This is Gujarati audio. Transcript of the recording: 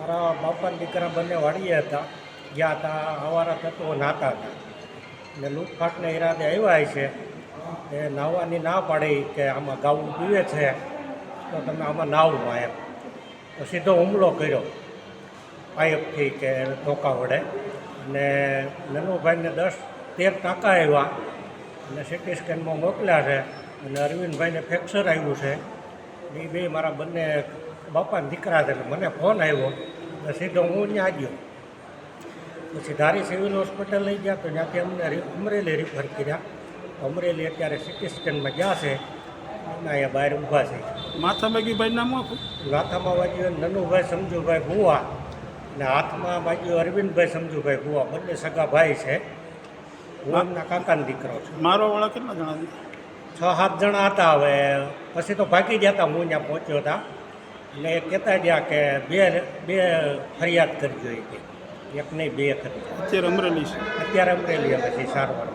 મારા બાપાના દીકરા બંને વાડીએ હતા, ગયા હતા, સવારે તત્વો નાહતા હતા ને લૂંટફાટને ઈરાદે આવ્યા છે. એ નાહવાની ના પાડી કે આમાં ગાવું પીવે છે તો તમે આમાં નાહવું એમ. તો સીધો હુમલો કર્યો પાઇપથી કે ધોકા વડે, અને નનુભાઈને 10-13 ટાંકા આવ્યા અને સિટી સ્કેનમાં મોકલ્યા છે. અને અરવિંદભાઈને ફ્રેક્ચર આવ્યું છે. એ બે મારા બંને બાપાના દીકરા છે. મને ફોન આવ્યો એટલે સીધો હું ત્યાં ગયો. પછી ધારી સિવિલ હોસ્પિટલ લઈ ગયા તો ત્યાંથી અમને અમરેલી રિફર કર્યા. અમરેલી અત્યારે સિટી સ્કેનમાં ગયા છે અને અહીંયા બહાર ઊભા છે. માથાભાગી ભાઈ નામ આપું. માથામાં વાગ્યું નનુભાઈ સમજુભાઈ ભુવા અને હાથમાં વાગ્યું અરવિંદભાઈ સમજુભાઈ ભુવા. બંને સગા ભાઈ છે. હું એમના કાકાનો દીકરો છું. મારો વાળા કેટલા જણા છે? 6-7 જણા હતા. હવે પછી તો ભાગી ગયા હતા. હું ત્યાં પહોંચ્યો હતા અને એ કહેતા ગયા કે બે ફરિયાદ કરજો. એક નહીં, 2 કરી. અત્યારે અમરેલી છે. અત્યારે અમરેલી હવે છે સારવાર.